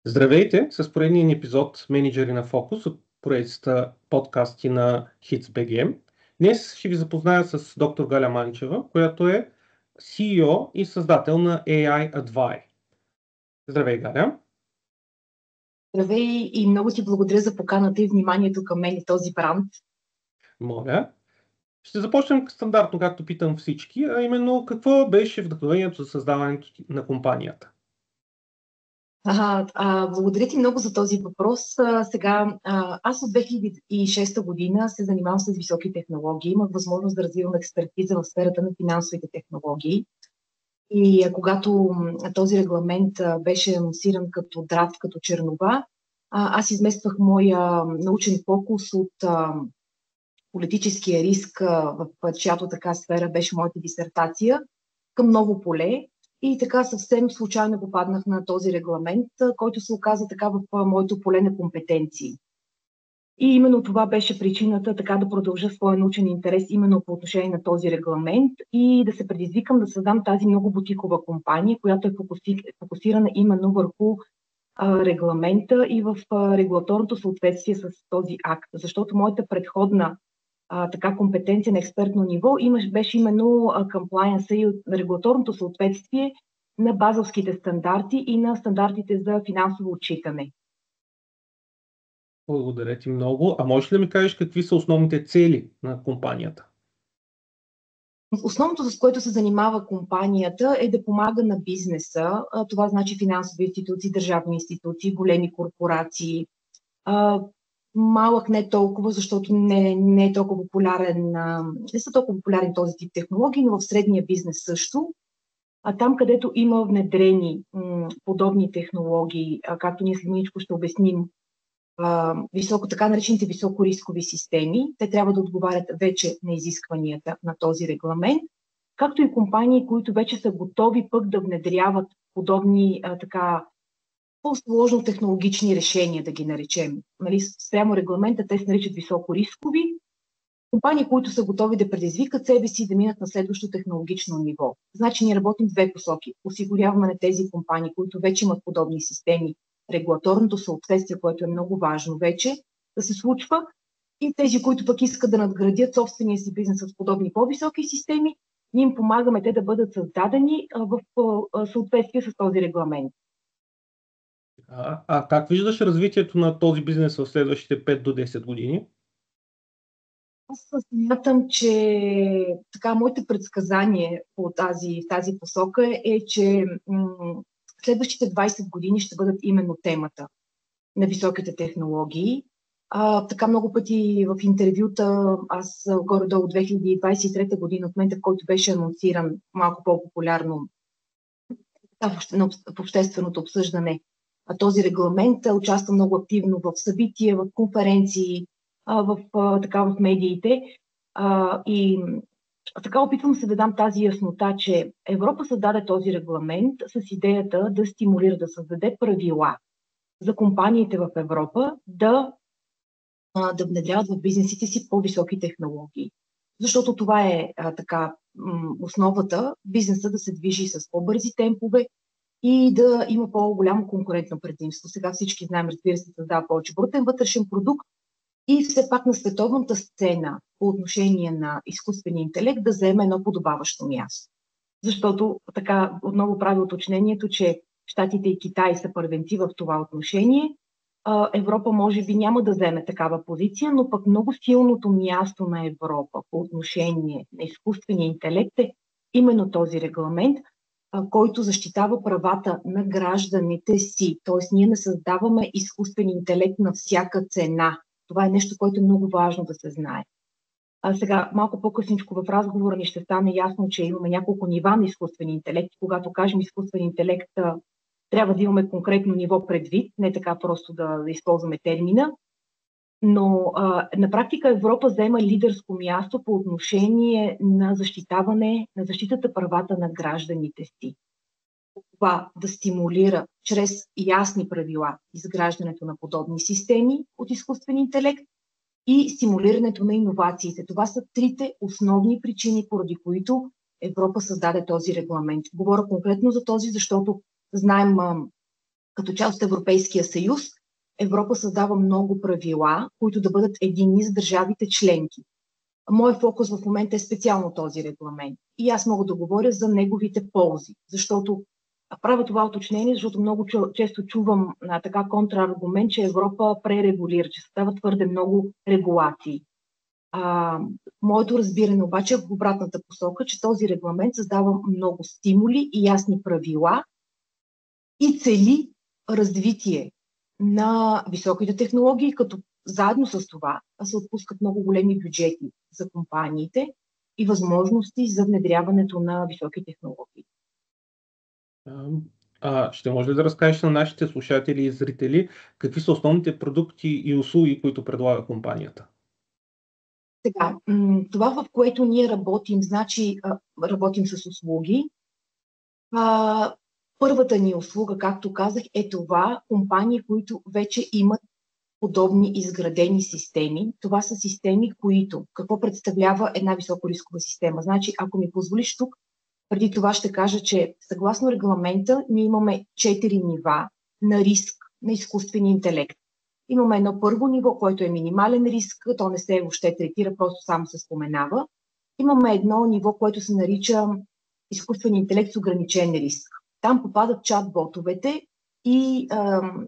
Здравейте с поредния епизод Менеджери на Фокус от поредицата подкасти на HitsBG. Днес ще ви запозная с доктор Галя Манчева, която е CEO и създател на AI Advice. Здравей, Галя! Здравей и много ти благодаря за поканата и вниманието към мен и този бранд. Моля. Ще започнем стандартно, както питам всички, а именно какво беше вдъхновението за създаването на компанията? Благодаря ти много за този въпрос. Аз от 2006 година се занимавам с високи технологии. Имах възможност да развивам експертиза в сферата на финансовите технологии. И когато този регламент беше анонсиран като драфт, като чернова, аз измествах моя научен фокус от политическия риск, в чиято така сфера беше моята дисертация, към ново поле. И така съвсем случайно попаднах на този регламент, който се оказа така в моето поле на компетенции. И именно това беше причината така да продължа своя научен интерес именно по отношение на този регламент и да се предизвикам да създам тази много бутикова компания, която е фокусирана именно върху регламента и в регулаторното съответствие с този акт. Защото моята предходна така компетенция на експертно ниво беше именно compliance и регулаторното съответствие на базелските стандарти и на стандартите за финансово отчитане. Благодаря ти много. А можеш ли да ми кажеш какви са основните цели на компанията? Основното, с което се занимава компанията, е да помага на бизнеса. Това значи финансови институции, държавни институции, големи корпорации. Малък не толкова, защото не е толкова популярен, не са толкова популярни този тип технологии, но в средния бизнес също. Там, където има внедрени подобни технологии, както ние след миничко ще обясним, така наречените високорискови системи, те трябва да отговарят вече на изискванията на този регламент, както и компании, които вече са готови пък да внедряват подобни по-сложно технологични решения, да ги наречем. Спрямо регламента те се наричат високорискови. Компании, които са готови да предизвикат себе си и да минат на следващо технологично ниво. Значи ние работим в две посоки. Осигуряваме на тези компании, които вече имат подобни системи, регулаторното съответствие, което е много важно вече да се случва, и тези, които пък искат да надградят собствения си бизнес с подобни по-високи системи, ние им помагаме те да бъдат създадени в съответствие с този регламент. Как виждаш развитието на този бизнес в следващите 5 до 10 години? Аз смятам, че моите предсказание в тази посока е, че следващите 20 години ще бъдат именно темата на високите технологии. Много пъти в интервюта, аз горе-долу 2023 година, от момента, в който беше анонсиран малко по-популярно в общественото обсъждане този регламент, участва много активно в събития, в конференции, в медиите. И така опитвам се да дам тази яснота, че Европа създаде този регламент с идеята да стимулира, да създаде правила за компаниите в Европа да внедряват в бизнесите си по-високи технологии. Защото това е основата, бизнеса да се движи с по-бързи темпове и да има по-голямо конкурентно предимство. Сега всички знаем, разбира се, създава повече брутен вътрешен продукт и все пак на световната сцена по отношение на изкуствения интелект да заеме едно подобаващо място. Защото отново прави уточнението, че Щатите и Китай са първенци в това отношение. Европа може би няма да вземе такава позиция, но пък много силното място на Европа по отношение на изкуствения интелект е именно този регламент, който защитава правата на гражданите си. Тоест ние не създаваме изкуствен интелект на всяка цена. Това е нещо, което е много важно да се знае. Сега, малко по-късничко в разговора ни ще стане ясно, че имаме няколко нива на изкуствен интелект. Когато кажем изкуствен интелект, трябва да имаме конкретно ниво предвид, не така просто да използваме термина. Но на практика Европа заема лидерско място по отношение на защитата правата на гражданите си. Това да стимулира чрез ясни правила изграждането на подобни системи от изкуствен интелект и стимулирането на иновациите. Това са трите основни причини, поради които Европа създаде този регламент. Говоря конкретно за този, защото знаем Като част от Европейския съюз, Европа създава много правила, които да бъдат единни за държавите членки. Моят фокус в момента е специално този регламент. И аз мога да говоря за неговите ползи, защото правя това уточнение, защото много често чувам така контраргумент, че Европа пререгулира, че става твърде много регулации. Моето разбиране обаче е в обратната посока, че този регламент създава много стимули и ясни правила и цели развитие на високите технологии, като заедно с това се отпускат много големи бюджети за компаниите и възможности за внедряването на високи технологии. Ще може ли да разкажеш на нашите слушатели и зрители какви са основните продукти и услуги, които предлага компанията? Сега, това, в което ние работим, значи работим с услуги. Първата ни услуга, както казах, е това компании, които вече имат подобни изградени системи. Това са системи, които, какво представлява една високорискова система? Значи, ако ми позволиш тук, преди това ще кажа, че съгласно регламента ние имаме 4 нива на риск на изкуствения интелект. Имаме едно първо ниво, което е минимален риск, то не се въобще третира, просто само се споменава. Имаме едно ниво, което се нарича изкуствен интелект с ограничен риск. Там попадат чат-ботовете и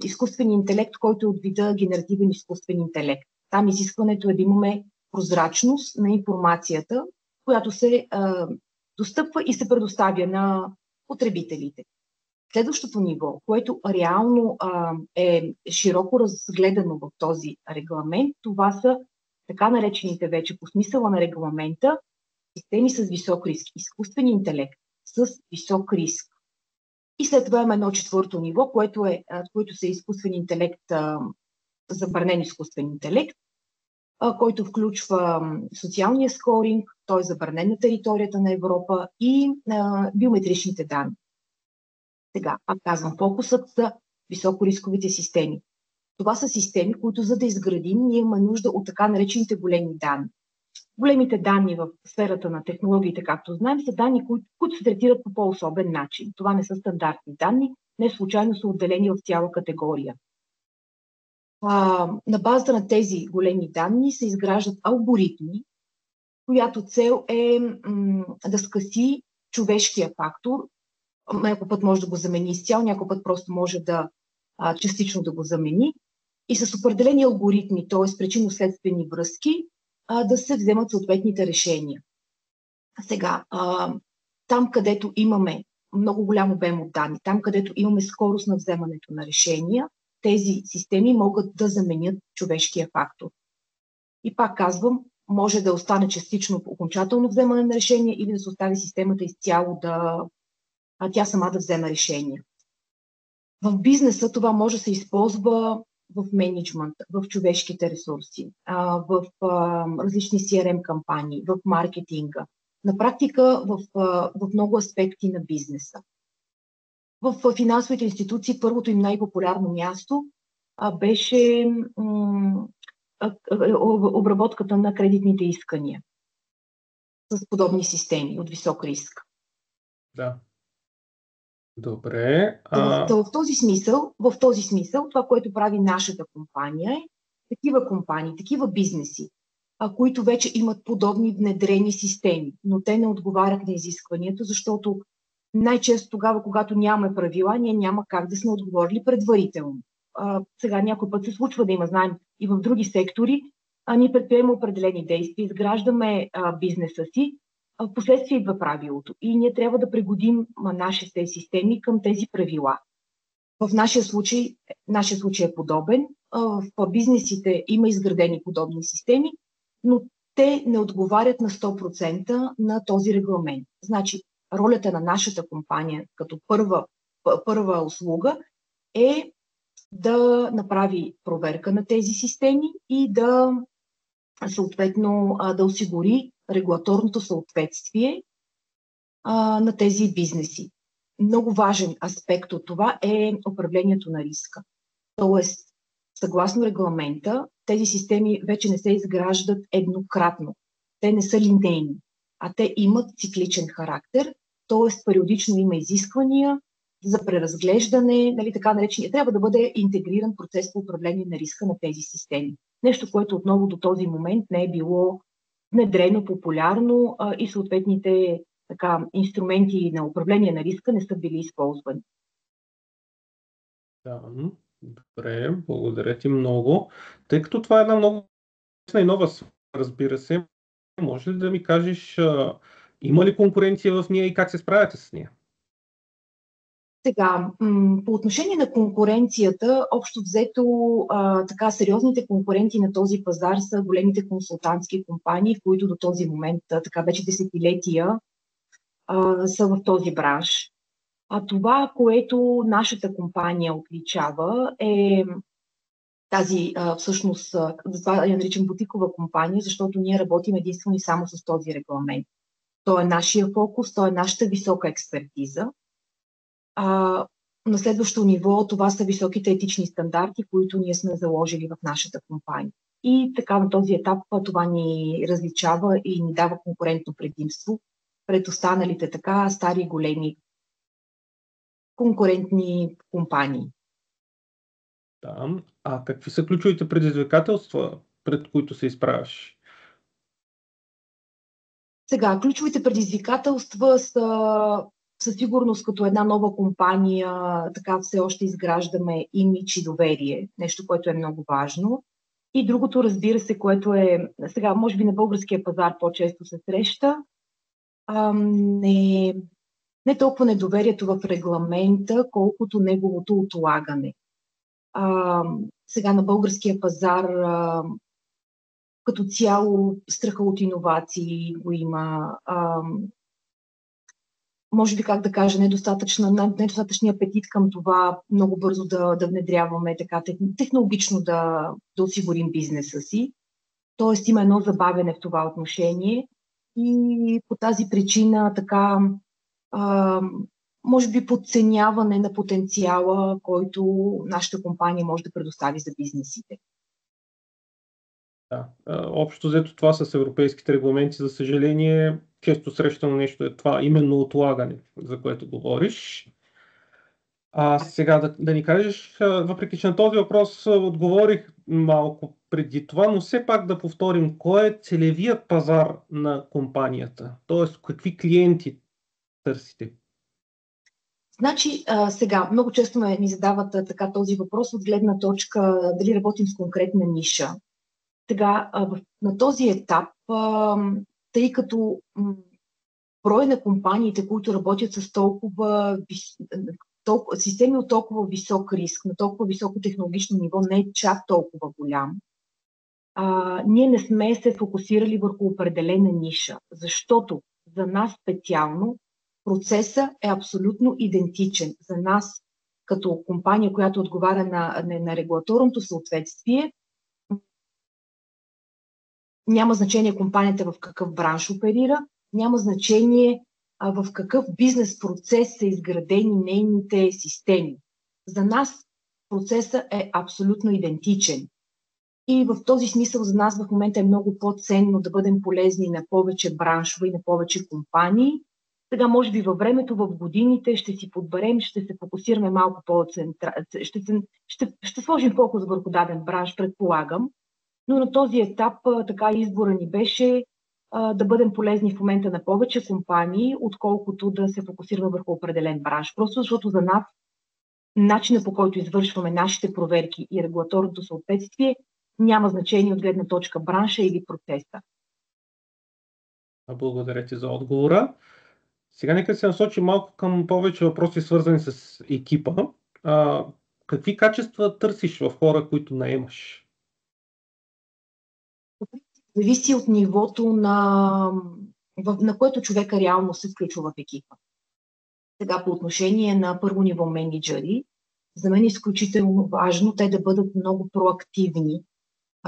изкуствен интелект, който е от вида генеративен изкуствен интелект. Там изискването е да имаме прозрачност на информацията, която се достъпва и се предоставя на потребителите. Следващото ниво, което реално е широко разгледано в този регламент, това са така наречените вече по смисъла на регламента системи с висок риск, изкуствен интелект с висок риск. И след това има едно четвърто ниво, което са изкуствен интелект, забранен изкуствен интелект, който включва социалния скоринг, той е забранен на територията на Европа и биометричните данни. Сега, пак казвам, фокусът са високорисковите системи. Това са системи, които за да изградим, ние имаме нужда от така наречените големи данни. Големите данни в сферата на технологиите, както знаем, са данни, които се третират по по-особен начин. Това не са стандартни данни, не случайно са отделени в цяла категория. На базата на тези големи данни се изграждат алгоритми, която цел е да скъси човешкия фактор. Някой път може да го замени изцяло, някой път просто може да частично да го замени. И с определени алгоритми, т.е. причинно-следствени връзки, да се вземат съответните решения. Сега, там където имаме много голям обем от данни, там където имаме скорост на вземането на решения, тези системи могат да заменят човешкия фактор. И пак казвам, може да остане частично окончателно вземане на решение или да се остави системата изцяло тя сама да вземе решение. В бизнеса това може да се използва в мениджмънт, в човешките ресурси, в различни CRM кампании, в маркетинга, на практика в много аспекти на бизнеса. В финансовите институции първото им най-популярно място беше обработката на кредитните искания с подобни системи от висок риск. Да. Добре. В този смисъл, това, което прави нашата компания е такива компании, такива бизнеси, които вече имат подобни внедрени системи, но те не отговарят на изискванията, защото най-често тогава, когато нямаме правила, ние няма как да сме отговорили предварително. Сега някой път се случва да има, знаем и в други сектори, ние предприемаме определени действия, изграждаме бизнеса си, в последствие идва правилото и ние трябва да пригодим нашите системи към тези правила. В нашия случай е подобен. В бизнесите има изградени подобни системи, но те не отговарят на 100% на този регламент. Значи, ролята на нашата компания като първа услуга е да направи проверка на тези системи и да съответно да осигури регулаторното съответствие на тези бизнеси. Много важен аспект от това е управлението на риска. Тоест, съгласно регламента, тези системи вече не се изграждат еднократно. Те не са линейни, а те имат цикличен характер, т.е. периодично има изисквания за преразглеждане, нали, така наречения. Трябва да бъде интегриран процес по управление на риска на тези системи. Нещо, което отново до този момент не е било внедрено, популярно и съответните инструменти на управление на риска не са били използвани. Да, добре, благодаря ти много. Тъй като това е една много и нова сфера, разбира се, може ли да ми кажеш, има ли конкуренция в нея и как се справяте с нея? Сега, по отношение на конкуренцията, общо взето, сериозните конкуренти на този пазар са големите консултантски компании, които до този момент, вече десетилетия, са в този бранш. А това, което нашата компания отличава, е тази, всъщност, затова я наричам бутикова компания, защото ние работим единствено и само с този регламент. То е нашия фокус, то е нашата висока експертиза. На следващо ниво това са високите етични стандарти, които ние сме заложили в нашата компания. И така на този етап това ни различава и ни дава конкурентно предимство пред останалите така стари големи конкурентни компании. Да. А какви са ключовите предизвикателства, пред които се изправяш? Сега, ключовите предизвикателства са със сигурност като една нова компания, така все още изграждаме имидж и доверие, нещо, което е много важно. И другото, разбира се, което е, сега, може би на българския пазар по-често се среща, не толкова недоверието в регламента, колкото неговото отлагане. Сега на българския пазар като цяло страха от иновации го има. Може би, как да кажа, недостатъчния апетит към това много бързо да внедряваме, така технологично да осигурим бизнеса си. Тоест има едно забавяне в това отношение и по тази причина така може би подценяване на потенциала, който нашата компания може да предостави за бизнесите. Да. Общо взето това с европейските регламенти, за съжаление, често срещано нещо е това, именно отлагане, за което говориш. Сега да ни кажеш, въпреки че на този въпрос отговорих малко преди това, но все пак да повторим, кой е целевият пазар на компанията? Тоест, какви клиенти търсите? Значи, сега, много често ми задават така този въпрос от гледна точка дали работим с конкретна ниша. Сега, на този етап, тъй като брой на компаниите, които работят с системи от толкова висок риск, на толкова високо технологично ниво, не е чак толкова голям, ние не сме се фокусирали върху определена ниша, защото за нас специално процесът е абсолютно идентичен. За нас, като компания, която отговаря на регулаторното съответствие, няма значение компанията в какъв бранш оперира, няма значение в какъв бизнес процес са изградени нейните системи. За нас процесът е абсолютно идентичен. И в този смисъл за нас в момента е много по-ценно да бъдем полезни на повече браншове и на повече компании. Сега, може би във времето, в годините ще си подберем, ще се фокусираме малко по-централно, ще сложим фокус върху даден бранш, предполагам. Но на този етап така избора ни беше да бъдем полезни в момента на повече компании, отколкото да се фокусираме върху определен бранш. Просто защото за нас начинът, по който извършваме нашите проверки и регулаторното съответствие, няма значение от гледна точка бранша или процеса. Благодаря ти за отговора. Сега нека се насочим малко към повече въпроси, свързани с екипа. Какви качества търсиш в хора, които наемаш? Зависи от нивото, на което човека реално се включва в екипа. Сега по отношение на първо ниво менеджери, за мен е изключително важно те да бъдат много проактивни,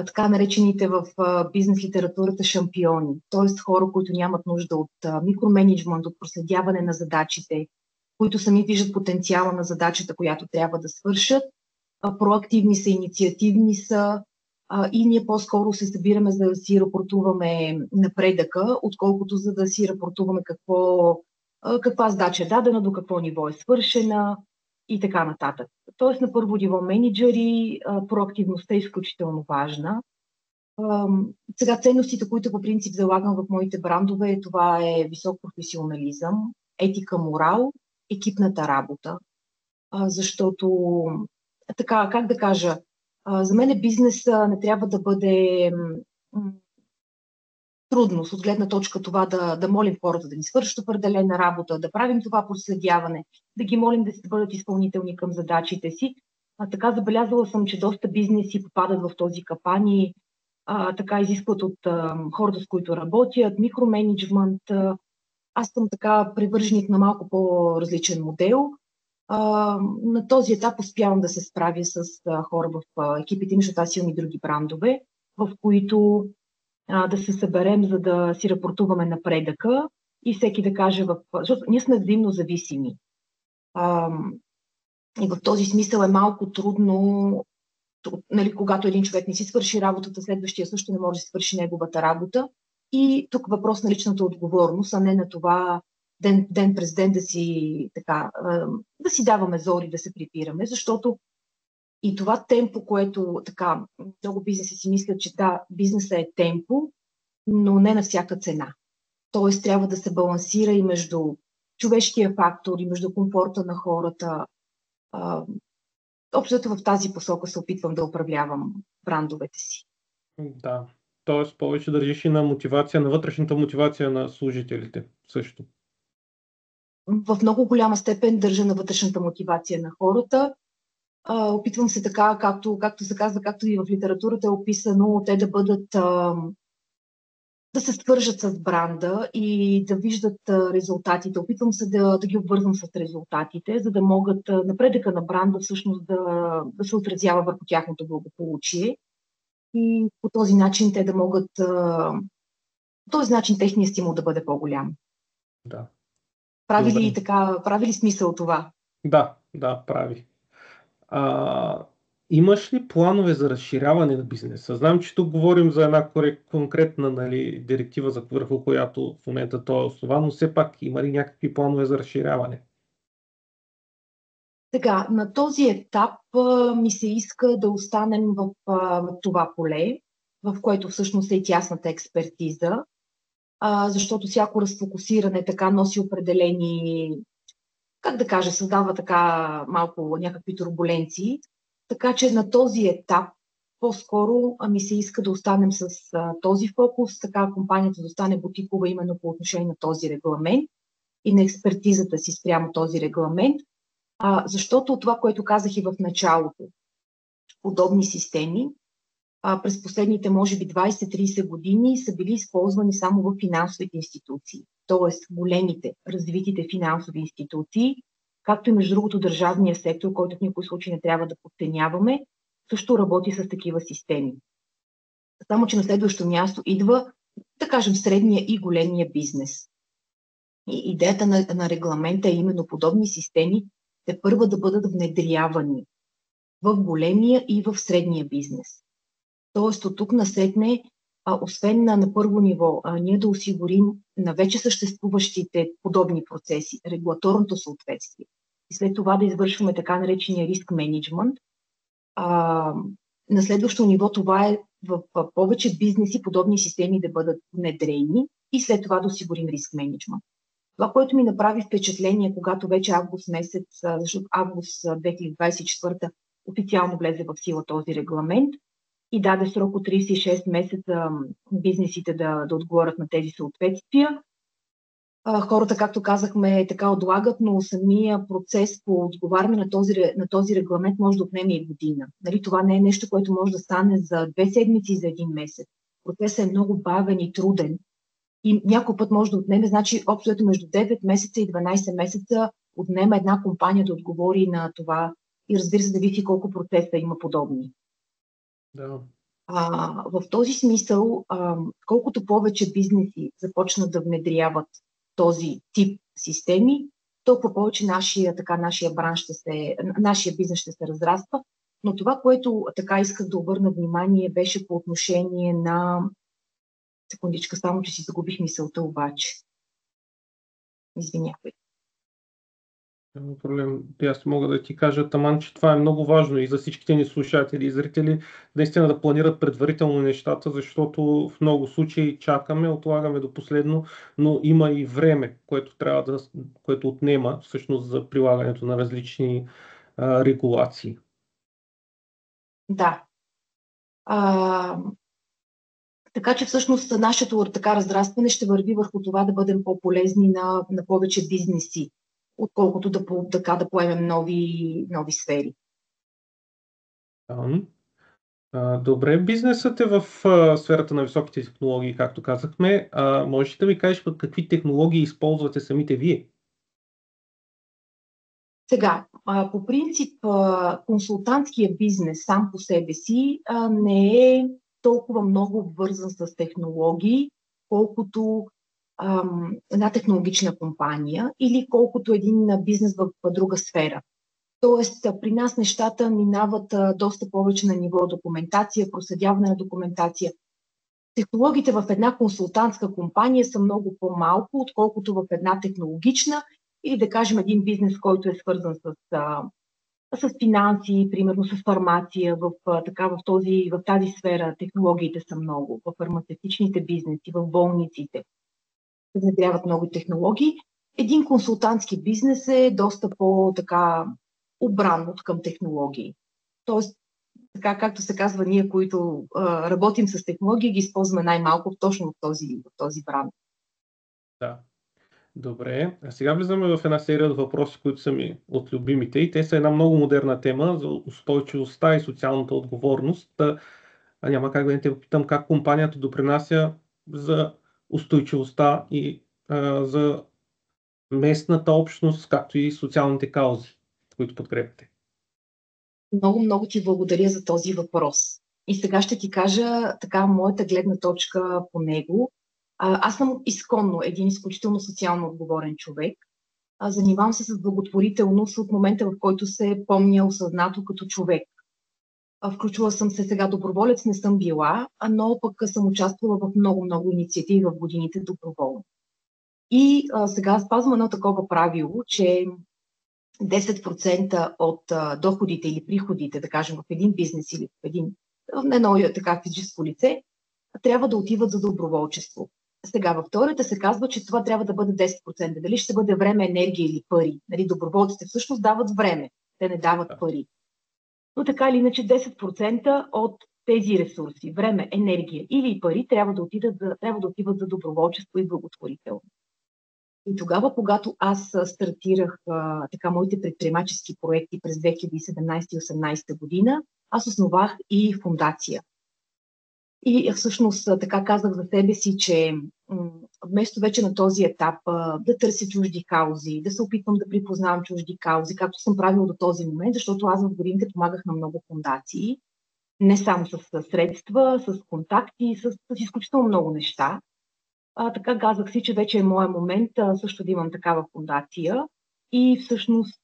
така наречените в бизнес литературата шампиони, т.е. хора, които нямат нужда от микроменеджмент, от проследяване на задачите, които сами виждат потенциала на задачата, която трябва да свършат, проактивни са, инициативни са и ние по-скоро се събираме за да си рапортуваме напредъка, отколкото за да си рапортуваме какво каква задача е дадена, до какво ниво е свършена и така нататък. Тоест на първо ниво менеджери, проактивността е изключително важна. Сега ценностите, които по принцип залагам в моите брандове, това е висок професионализъм, етика, морал, екипната работа. Защото, така, как да кажа, за мен бизнеса не трябва да бъде трудност от гледна точка това да молим хората да ни свършат определена работа, да правим това проследяване, да ги молим да бъдат изпълнителни към задачите си. Така забелязала съм, че доста бизнеси попадат в този капан и така изискват от хората, с които работят, микроменеджмент. Аз съм така привърженик на малко по-различен модел. На този етап успявам да се справя с хора в екипите ми, защото аз имам и други брандове, в които да се съберем, за да си рапортуваме напредъка и всеки да каже, защото ние сме взаимно зависими. И в този смисъл е малко трудно, нали, когато един човек не си свърши работата, следващия също не може да свърши неговата работа. И тук въпрос на личната отговорност, а не на това ден през ден да си даваме зори, да се припираме, защото и това темпо, което така много бизнеси си мислят, че да, бизнеса е темпо, но не на всяка цена. Тоест трябва да се балансира и между човешкия фактор, и между комфорта на хората. Общото в тази посока се опитвам да управлявам брандовете си. Да, т.е. повече държиш и на мотивация, на вътрешната мотивация на служителите също. В много голяма степен държа на вътрешната мотивация на хората. Опитвам се така, както се казва, както и в литературата е описано, те да бъдат, да се свържат с бранда и да виждат резултатите. Опитвам се да ги обвързвам с резултатите, за да могат напредъка на бранда всъщност да се отразява върху тяхното благополучие. И по този начин те да могат, по този начин техният стимул да бъде по-голям. Да. Прави ли смисъл това? Да, прави. Имаш ли планове за разширяване на бизнеса? Знам, че тук говорим за една конкретна, нали, директива, върху която в момента той е основан, но все пак има ли някакви планове за разширяване? Сега, на този етап ми се иска да останем в това поле, в което всъщност е и тясната експертиза, защото всяко разфокусиране така носи определени, как да кажа, създава така малко някакви турбуленции. Така че на този етап по-скоро ми се иска да останем с този фокус, така компанията да остане бутикова именно по отношение на този регламент и на експертизата си спрямо този регламент. Защото това, което казах и в началото, подобни системи през последните, може би, 20-30 години са били използвани само в финансовите институции. Тоест, големите, развитите финансови институции, както и между другото държавния сектор, който в никой случай не трябва да подценяваме, също работи с такива системи. Само че на следващо място идва, да кажем, средния и големия бизнес. И идеята на регламента е именно подобни системи те първа да бъдат внедрявани в големия и в средния бизнес. Тоест от тук насетне, освен на първо ниво, ние да осигурим на вече съществуващите подобни процеси регулаторното съответствие и след това да извършваме така наречения риск менеджмент. На следващо ниво това е в повече бизнеси подобни системи да бъдат внедрени и след това да осигурим риск менеджмент. Това, което ми направи впечатление, когато вече август месец, защото август 2024 официално влезе в сила този регламент и даде срок от 36 месеца бизнесите да отговорят на тези съответствия. Хората, както казахме, така отлагат, но самия процес по отговаряне на този регламент може да отнеме и година. Нали, това не е нещо, което може да стане за 2 седмици и за 1 месец. Процесът е много бавен и труден. И някой път може да отнеме, значи общо между 9 месеца и 12 месеца отнема една компания да отговори на това и разбира се да види колко процеса има подобни. Да. В този смисъл, колкото повече бизнеси започнат да внедряват този тип системи, толкова повече нашия бранш нашия бизнес ще се разраства. Но това, което така исках да обърна внимание, беше по отношение на... Секундичка, само че си загубих мисълта обаче. Извинявай. Няма проблем. И аз мога да ти кажа, Таман, че това е много важно и за всичките ни слушатели и зрители, наистина да планират предварително нещата, защото в много случаи чакаме, отлагаме до последно, но има и време, което отнема всъщност за прилагането на различни регулации. Да. Така че всъщност нашето така разрастване ще върви върху това да бъдем по-полезни на повече бизнеси, отколкото да поемем нови сфери. Добре, бизнесът е в сферата на високите технологии, както казахме. Можеш да ми кажеш какви технологии използвате самите вие? Сега, по принцип, консултантския бизнес сам по себе си не е толкова много обвързан с технологии, колкото една технологична компания или колкото един бизнес в друга сфера. Тоест, при нас нещата минават доста повече на ниво документация, проследяване на документация. Технологиите в една консултантска компания са много по-малко, отколкото в една технологична или да кажем един бизнес, който е свързан с финанси, примерно с фармация. В тази сфера технологиите са много. В фармацевтичните бизнеси, в болниците се внедряват много технологии. Един консултантски бизнес е доста по-така обран от към технологии. Тоест, така както се казва, ние, които работим с технологии, ги използваме най-малко точно в този бранд. Да. Добре, а сега влизаме в една серия от въпроси, които са ми от любимите и те са една много модерна тема за устойчивостта и социалната отговорност. Няма как да не те попитам как компанията допринася за устойчивостта и за местната общност, както и социалните каузи, които подкрепяте. Много, много ти благодаря за този въпрос. И сега ще ти кажа така моята гледна точка по него. Аз съм изконно един изключително социално отговорен човек. Занимавам се с благотворителност от момента, в който се помня осъзнато като човек. Включвала съм се сега доброволец, не съм била, но пък съм участвала в много инициативи в годините доброволно. И сега спазвам едно такова правило, че 10% от доходите или приходите, да кажем в един бизнес или в едно така физическо лице, трябва да отиват за доброволчество. Сега във теорията се казва, че това трябва да бъде 10%. Дали ще бъде време, енергия или пари? Нали, доброволците всъщност дават време, те не дават пари. Но така или иначе 10% от тези ресурси, време, енергия или пари, трябва да отиват за доброволчество и благотворително. И тогава, когато аз стартирах моите предприемачески проекти през 2017-2018 година, аз основах и фондация. И всъщност така казах за себе си, че вместо вече на този етап да търся чужди каузи, да се опитвам да припознавам чужди каузи, както съм правила до този момент, защото аз в годините помагах на много фондации, не само с средства, с контакти, с изключително много неща. Така казах си, че вече е моят момент също да имам такава фондация и всъщност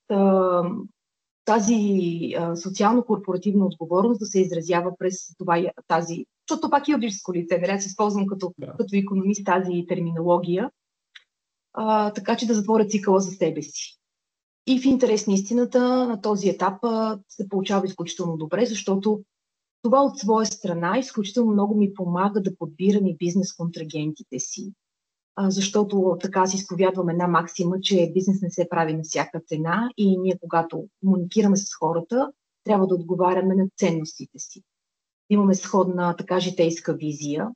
тази социално-корпоративна отговорност да се изразява през защото пак юридическо лице, нали, аз използвам като икономист тази терминология, така че да затворя цикъла за себе си. И в интерес на истината на този етап се получава изключително добре, защото това от своя страна изключително много ми помага да подбирам и бизнес контрагентите си, защото така си изповядвам една максима, че бизнес не се прави на всяка цена и ние, когато комуникираме с хората, трябва да отговаряме на ценностите си. Имаме сходна така житейска визия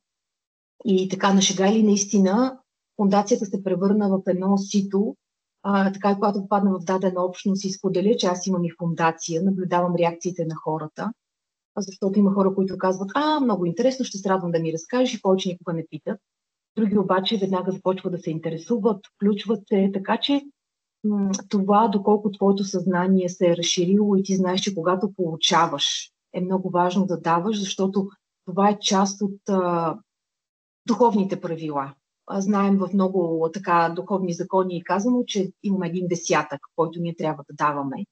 и така на шега или наистина фондацията се превърна в едно сито, така когато попадна в дадена общност и споделя, че аз имам и фондация, наблюдавам реакциите на хората, защото има хора, които казват, много интересно, ще се радвам да ми разкажеш и повече никога не питат. Други обаче веднага започват да се интересуват, включват се, така че това, доколко твоето съзнание се е разширило и ти знаеш, че когато получаваш, е много важно да даваш, защото това е част от духовните правила. Знаем в много така духовни закони и казано, че имаме един десятък, който ние трябва да даваме.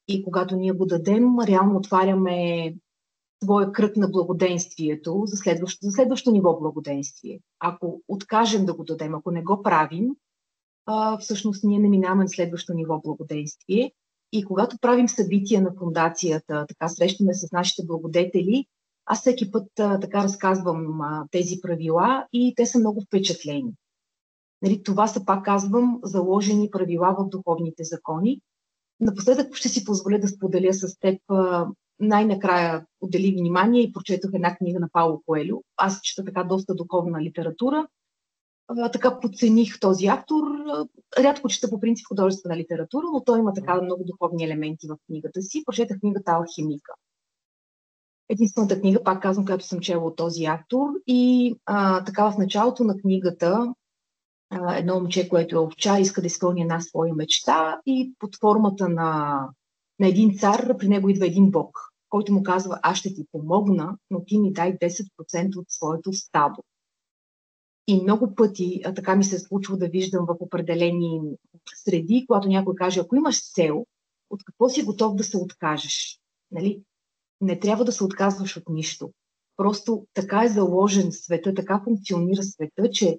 И когато ние го дадем, реално отваряме своя кръг на благоденствието за следващо ниво благоденствие. Ако откажем да го дадем, ако не го правим, всъщност ние не минаваме на следващо ниво благоденствие. И когато правим събития на фондацията, така срещаме се с нашите благодетели, аз всеки път така разказвам тези правила и те са много впечатлени. Нали, това са, пак казвам, заложени правила в духовните закони. Напоследък ще си позволя да споделя с теб. Най-накрая отделих внимание и прочетох една книга на Пауло Коелю. Аз чета така доста духовна литература. Така подцених този автор. Рядко чета по принцип художествена литература, но той има така много духовни елементи в книгата си. Прочетах книгата Алхимика. Единствената книга, пак казвам, която съм чела от този автор. И така в началото на книгата едно момче, което е овчар, иска да изпълни една своя мечта и под формата на един цар при него идва един бог, който му казва: аз ще ти помогна, но ти ми дай 10% от своето стадо. И много пъти така ми се е случва да виждам в определени среди, когато някой каже: ако имаш цел, от какво си готов да се откажеш? Нали? Не трябва да се отказваш от нищо. Просто така е заложен света, така функционира света, че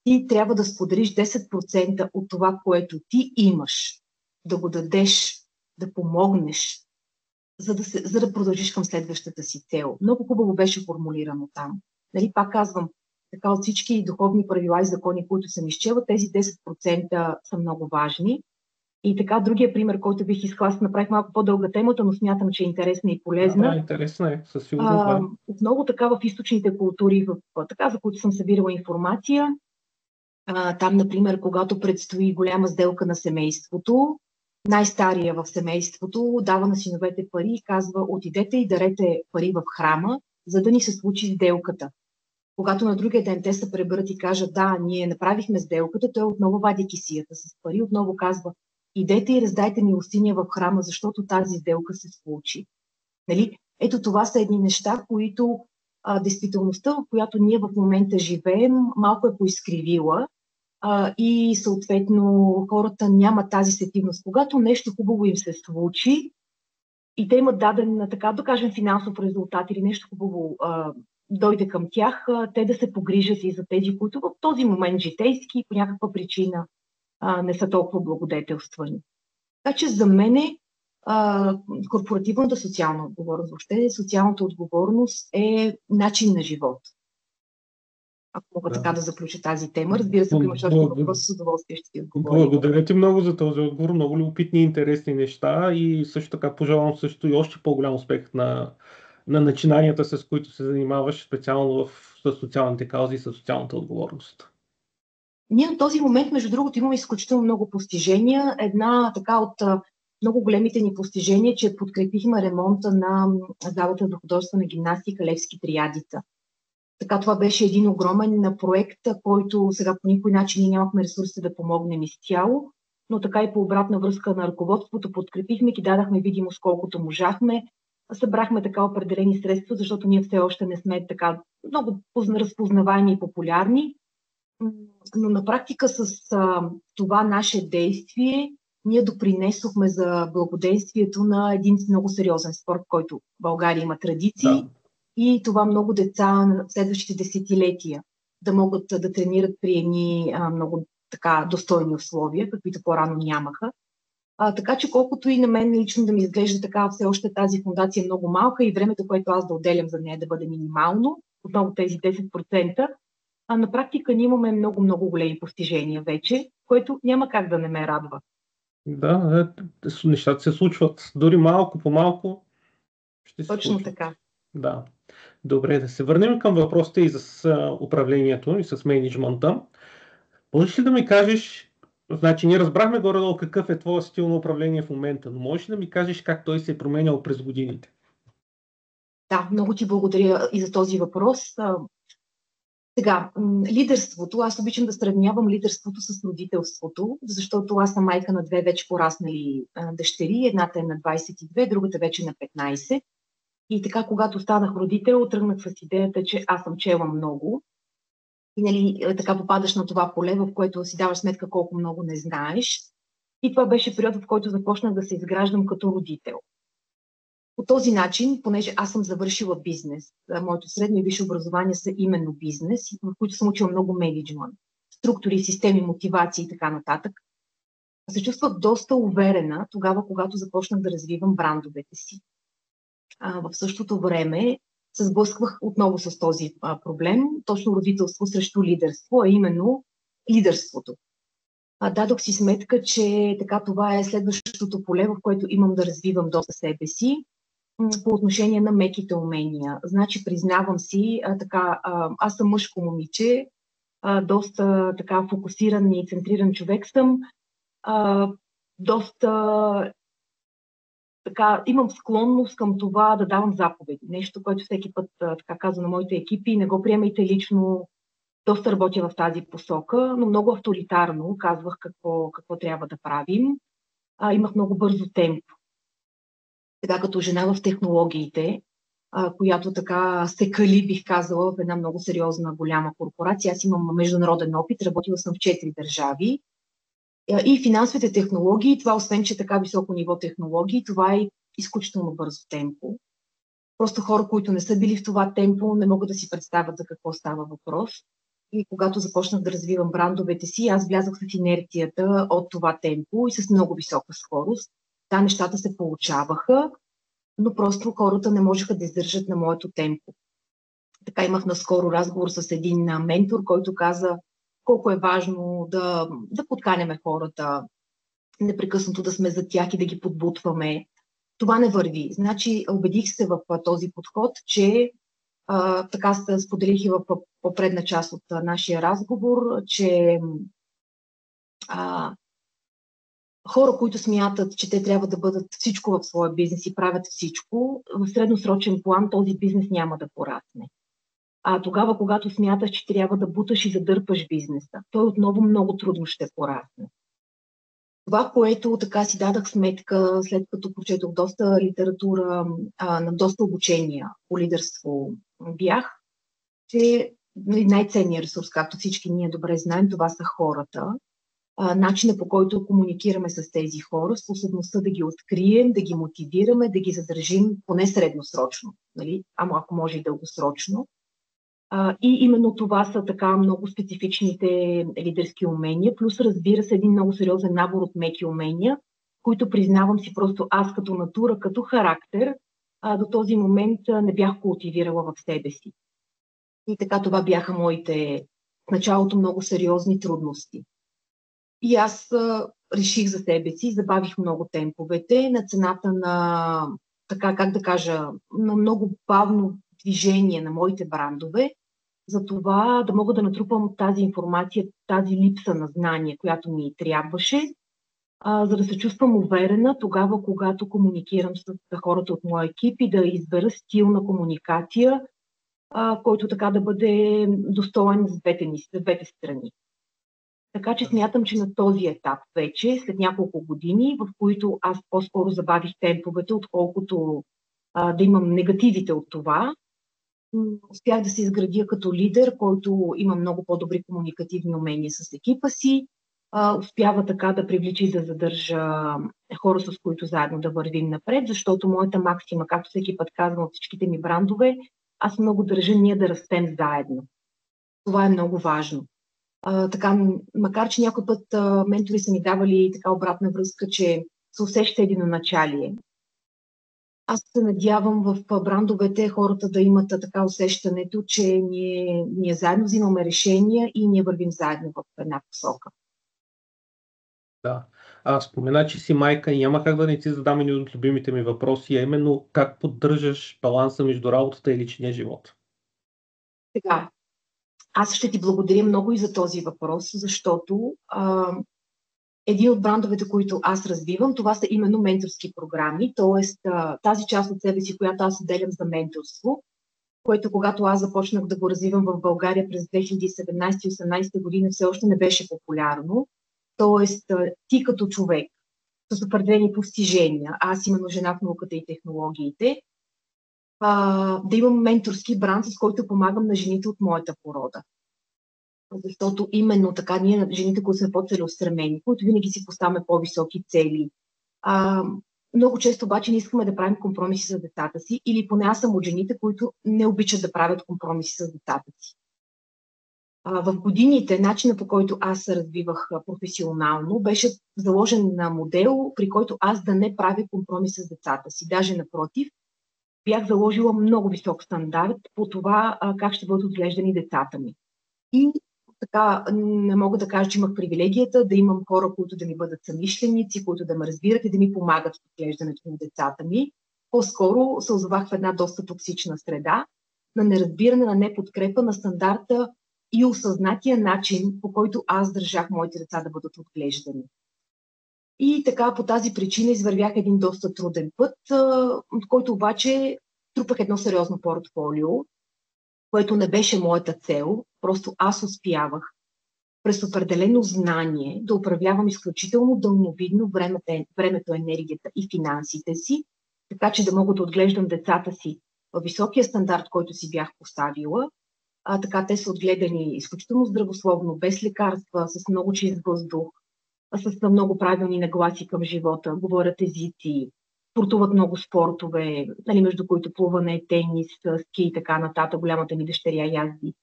ти трябва да споделиш 10% от това, което ти имаш, да го дадеш, да помогнеш, за да продължиш към следващата си цел. Много хубаво беше формулирано там. Нали, пак казвам, така от всички духовни правила и закони, които съм изчела, тези 10% са много важни. И така, другия пример, който бих искала, аз направих малко по-дълга темата, но смятам, че е интересна и полезна. Да, интересна е, със сигурност, да. Отново така в източните култури, така, за които съм събирала информация, там, например, когато предстои голяма сделка на семейството, най-стария в семейството дава на синовете пари и казва: отидете и дарете пари в храма, за да ни се случи сделката. Когато на другия ден те се преберат и кажат: да, ние направихме сделката, той отново вади кисията с пари, отново казва: идете и раздайте милостиня в храма, защото тази сделка се случи. Нали? Ето това са едни неща, които действителността, в която ние в момента живеем, малко е поизкривила и съответно хората нямат тази сетивност. Когато нещо хубаво им се случи и те имат даден, така да кажем, финансов резултат или нещо хубаво дойде към тях, те да се погрижат и за тези, които в този момент житейски по някаква причина не са толкова благодетелствани. Така че за мене корпоративната социална отговорност, въобще социалната отговорност е начин на живот. Ако мога така да заключа тази тема. Разбира се, ако имаш още въпроси, с удоволствие ще ти отговоря. Благодаря ти много за този отговор. Много любопитни и интересни неща и също така пожелавам също и още по-голям успех на начинанията, с които се занимаваш, специално с социалните каузи и с социалната отговорност. Ние на този момент, между другото, имаме изключително много постижения. Една така от много големите ни постижения, че подкрепихме ремонта на залата за художествена гимнастика Левски триадица. Така, това беше един огромен проект, който сега по никой начин ние нямахме ресурси да помогнем изцяло, но така и по обратна връзка на ръководството подкрепихме, ги дадахме видимост колкото можахме, събрахме така определени средства, защото ние все още не сме така много разпознаваеми и популярни, но на практика с това наше действие ние допринесохме за благоденствието на един много сериозен спорт, който в България има традиции. Да. И това много деца в следващите десетилетия да могат да тренират при едни много така достойни условия, каквито по-рано нямаха. Така че колкото и на мен лично да ми изглежда така, все още тази фондация е много малка и времето, което аз да отделям за нея да бъде минимално, отново тези 10%, на практика ние имаме много големи постижения вече, което няма как да не ме радва. Да, нещата се случват. Дори малко по малко ще се Точно случват. Така. Да. Добре, да се върнем към въпросите и с управлението и с мениджмънта. Можеш ли да ми кажеш, значи ние разбрахме горе-долу какъв е твоя стил на управление в момента, но можеш ли да ми кажеш как той се е променял през годините? Да, много ти благодаря и за този въпрос. Сега, лидерството, аз обичам да сравнявам лидерството с родителството, защото аз съм майка на две вече пораснали дъщери, едната е на 22, другата вече на 15. И така, когато станах родител, тръгнах с идеята, че аз съм чела много. И нали, така попадаш на това поле, в което си даваш сметка колко много не знаеш. И това беше период, в който започнах да се изграждам като родител. По този начин, понеже аз съм завършила бизнес, моето средно и висше образование са именно бизнес, в които съм учила много мениджмънт. структури, системи, мотивации и така нататък, се чувствах доста уверена тогава, когато започнах да развивам брандовете си. В същото време се сблъсквах отново с този проблем, точно родителство срещу лидерство, а именно лидерството. Дадох си сметка, че така това е следващото поле, в което имам да развивам доста себе си по отношение на меките умения. Значи, признавам си, аз съм мъжко момиче, доста така фокусиран и центриран човек съм, доста така, имам склонност към това да давам заповеди. Нещо, което всеки път така казвам на моите екипи, не го приемайте лично, доста работя в тази посока, но много авторитарно казвах какво трябва да правим. Имах много бързо темпо. Така като жена в технологиите, която така се кали, бих казала, в една много сериозна, голяма корпорация. Аз имам международен опит, работила съм в 4 държави. И финансовите технологии, това освен, че така високо ниво технологии, това е изключително бързо темпо. Просто хора, които не са били в това темпо, не могат да си представят за какво става въпрос. И когато започнах да развивам брандовете си, аз влязах в инерцията от това темпо и с много висока скорост. Да, нещата се получаваха, но просто хората не можеха да издържат на моето темпо. Така имах наскоро разговор с един ментор, който каза колко е важно да подканяме хората, непрекъснато да сме за тях и да ги подбутваме. Това не върви. Значи, убедих се в този подход, че така споделих и в по-предна част от нашия разговор, че хора, които смятат, че те трябва да бъдат всичко в своя бизнес и правят всичко, в средносрочен план този бизнес няма да порасне. Тогава, когато смяташ, че трябва да буташ и задърпаш бизнеса, той отново много трудно ще порасне. Това, което така си дадах сметка, след като прочетох доста литература, на доста обучения по лидерство бях, че най-ценният ресурс, както всички ние добре знаем, това са хората. Начинът, по който комуникираме с тези хора, способността да ги открием, да ги мотивираме, да ги задържим поне средносрочно, нали? Ако може и дългосрочно. И именно това са така много специфичните лидерски умения, плюс разбира се един много сериозен набор от меки умения, които признавам си просто аз като натура, като характер, до този момент не бях култивирала в себе си. И така това бяха моите в началото много сериозни трудности. И аз реших за себе си, забавих много темповете на цената на, така как да кажа, на много бавно движение на моите брандове, за това да мога да натрупам тази информация, тази липса на знание, която ми трябваше, за да се чувствам уверена тогава, когато комуникирам с хората от моя екип и да избера стил на комуникация, който така да бъде достоен за двете страни. Така че смятам, че на този етап вече, след няколко години, в които аз по-скоро забавих темповете, отколкото да имам негативите от това, успях да се изградя като лидер, който има много по-добри комуникативни умения с екипа си, успява така да привлича и да задържа хора, с които заедно да вървим напред, защото моята максима, както всеки път казвам от всичките ми брандове, аз много държа ние да растем заедно. Това е много важно. Така, макар че някой път ментори са ми давали така обратна връзка, че се усеща единоначалие. Аз се надявам в брандовете хората да имат така усещането, че ние заедно взимаме решения и ние вървим заедно в една посока. Да. Спомена, че си майка и няма как да не ти задам един от любимите ми въпроси, а именно как поддържаш баланса между работата и личния живот? Сега, аз ще ти благодаря много и за този въпрос, защото един от брандовете, които аз развивам, това са именно менторски програми, т.е. тази част от себе си, която аз отделям за менторство, което когато аз започнах да го развивам в България през 2017-2018 година, все още не беше популярно. Т.е. ти като човек с определени постижения, аз именно жена в науката и технологиите, да имам менторски бранд, с който помагам на жените от моята порода. Защото именно така ние, жените, които сме по-целеустремени, които винаги си поставяме по-високи цели, много често обаче не искаме да правим компромиси с децата си, или поне аз съм от жените, които не обичат да правят компромиси с децата си. В годините, начина по който аз се развивах професионално, беше заложен на модел, при който аз да не правя компромис с децата си. Даже напротив, бях заложила много висок стандарт по това как ще бъдат отглеждани децата ми. И така, не мога да кажа, че имах привилегията да имам хора, които да ми бъдат съмишленици, които да ме разбират и да ми помагат в отглеждането на децата ми. По-скоро се озовах в една доста токсична среда, на неразбиране, на неподкрепа на стандарта и осъзнатия начин, по който аз държах моите деца да бъдат отглеждани. И така по тази причина извървях един доста труден път, от който обаче трупах едно сериозно портфолио, което не беше моята цел, просто аз успявах през определено знание да управлявам изключително дълновидно времето, енергията и финансите си, така че да мога да отглеждам децата си във високия стандарт, който си бях поставила. Така те са отгледани изключително здравословно, без лекарства, с много чист въздух, с много правилни нагласи към живота, говорят езици, спортуват много спортове, нали, между които плуване, тенис, ски и така нататък. Голямата ми дъщеря язди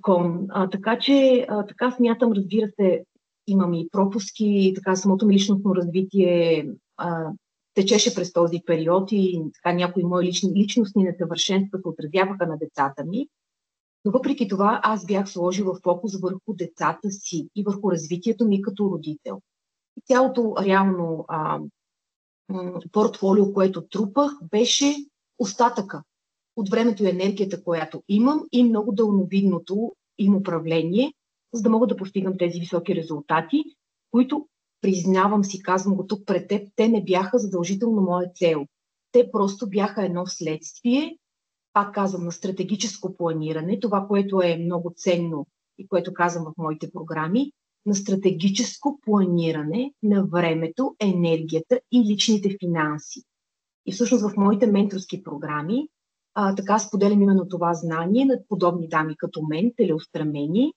кон. Така че така смятам, разбира се, имам и пропуски, така самото ми личностно развитие течеше през този период и така някои мои личностни несъвършенства се отразяваха на децата ми. Но въпреки това аз бях сложила фокус върху децата си и върху развитието ми като родител. И цялото реално портфолио, което трупах, беше остатъка от времето и енергията, която имам и много дълновидното им управление, за да мога да постигам тези високи резултати, които, признавам си, казвам го тук пред теб, те не бяха задължително моя цел. Те просто бяха едно следствие, пак казвам, на стратегическо планиране, това, което е много ценно и което казвам в моите програми, на стратегическо планиране на времето, енергията и личните финанси. И всъщност в моите менторски програми така споделям именно това знание на подобни дами като мен, целеустремени,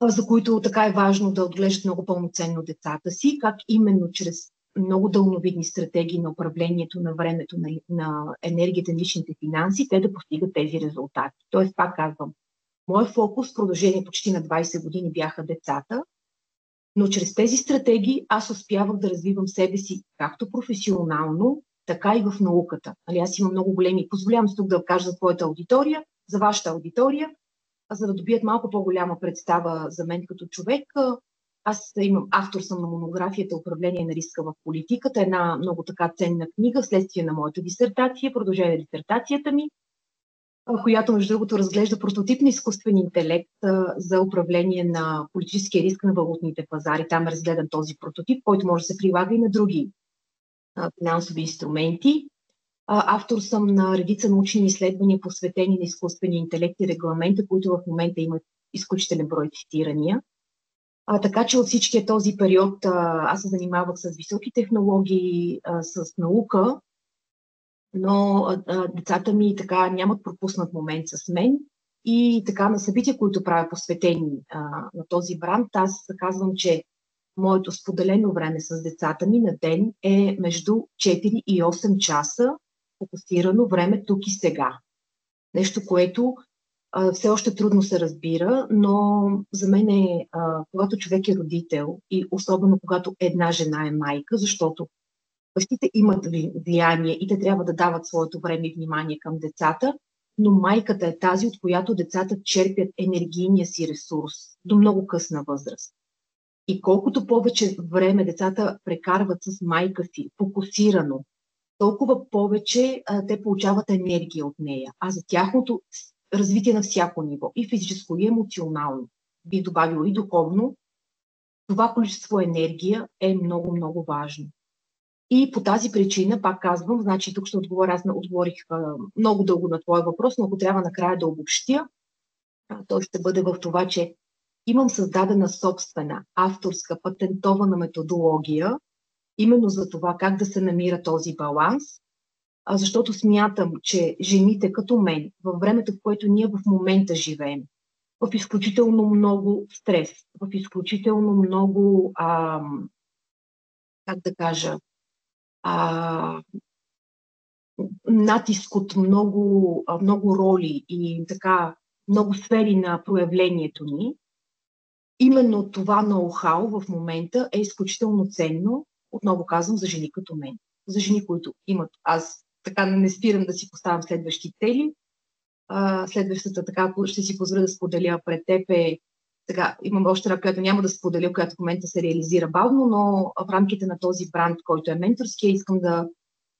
за които така е важно да отглеждат много пълноценно децата си, как именно чрез много дълновидни стратегии на управлението на времето, на енергията, на личните финанси, те да постигат тези резултати. Тоест, пак казвам, моят фокус в продължение почти на 20 години бяха децата, но чрез тези стратегии аз успявах да развивам себе си както професионално, така и в науката. Аз имам много големи, позволявам се тук да кажа за твоята аудитория, за вашата аудитория, за да добият малко по-голяма представа за мен като човек. Аз автор съм на монографията "Управление на риска в политиката", една много така ценна книга, вследствие на моята дисертация, продължение на дисертацията ми, която, между другото, разглежда прототип на изкуствен интелект за управление на политическия риск на валутните пазари. Там е разгледан този прототип, който може да се прилага и на други финансови инструменти. Автор съм на редица научни изследвания, посветени на изкуствения интелект и регламента, които в момента имат изключителен брой цитирания. Така че от всичкия този период аз се занимавах с високи технологии, с наука, но децата ми така нямат пропуснат момент с мен и така на събития, които правя посветени на този бранд, аз казвам, че моето споделено време с децата ми на ден е между 4 и 8 часа фокусирано време тук и сега. Нещо, което все още трудно се разбира, но за мен е, когато човек е родител и особено когато една жена е майка, защото бащите имат влияние и те трябва да дават своето време и внимание към децата, но майката е тази, от която децата черпят енергийния си ресурс до много късна възраст. И колкото повече време децата прекарват с майка си, фокусирано, толкова повече те получават енергия от нея. А за тяхното развитие на всяко ниво, и физическо, и емоционално, би добавило и духовно, това количество енергия е много, много важно. И по тази причина, пак казвам, значи тук ще отговоря, аз отговорих много дълго на твой въпрос, но ако трябва накрая да обобщя, той ще бъде в това, че имам създадена собствена, авторска, патентована методология, именно за това как да се намира този баланс, защото смятам, че жените като мен, във времето, в което ние в момента живеем, в изключително много стрес, в изключително много, как да кажа, натиск от много, много роли и така много сфери на проявлението ни. Именно това ноу-хау в момента е изключително ценно, отново казвам, за жени като мен. За жени, които имат, аз така не спирам да си поставям следващи цели. Следващата, така, ще си позволя да споделя пред теб така, имам още една, която няма да споделя, която в момента се реализира бавно, но в рамките на този бранд, който е менторския, искам да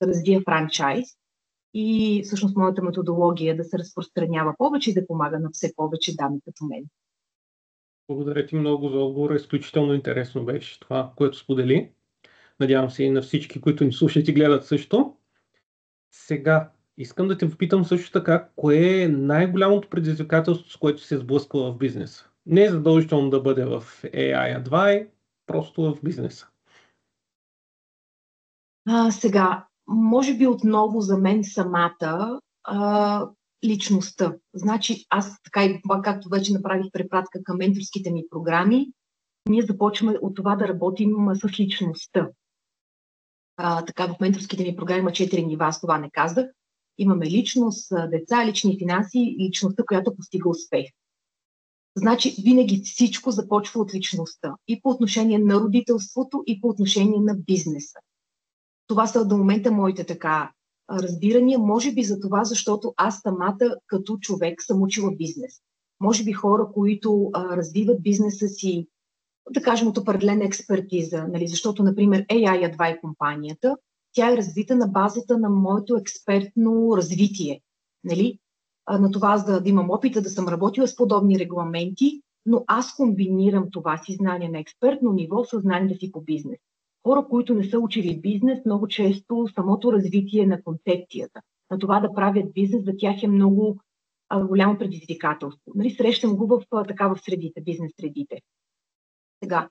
развия франчайз. И всъщност моята методология е да се разпространява повече и да помага на все повече дами като мен. Благодаря ти много за отговора. Изключително интересно беше това, което сподели. Надявам се и на всички, които ни слушат и гледат също. Сега, искам да те попитам също така, кое е най-голямото предизвикателство, с което се сблъсква в бизнеса? Не е задължително да бъде в AI Advice, просто в бизнеса. Сега, може би отново за мен самата личността. Значи аз така и както вече направих препратка към менторските ми програми, ние започваме от това да работим с личността. Така в менторските ми програми има 4 нива, аз това не казах. Имаме личност, деца, лични финанси и личността, която постига успех. Значи винаги всичко започва от личността. И по отношение на родителството, и по отношение на бизнеса. Това са до момента моите така разбирания. Може би за това, защото аз самата като човек съм учила бизнес. Може би хора, които развиват бизнеса си, да кажем от определена експертиза, нали? Защото, например, AI Advice компанията, тя е развита на базата на моето експертно развитие. Нали? На това аз да имам опита, да съм работила с подобни регламенти, но аз комбинирам това си знание на експертно ниво с знанието си по бизнес. Хора, които не са учили бизнес, много често самото развитие на концепцията, на това да правят бизнес, за тях е много голямо предизвикателство. Нали? Срещам го в такава средите, бизнес средите. Сега,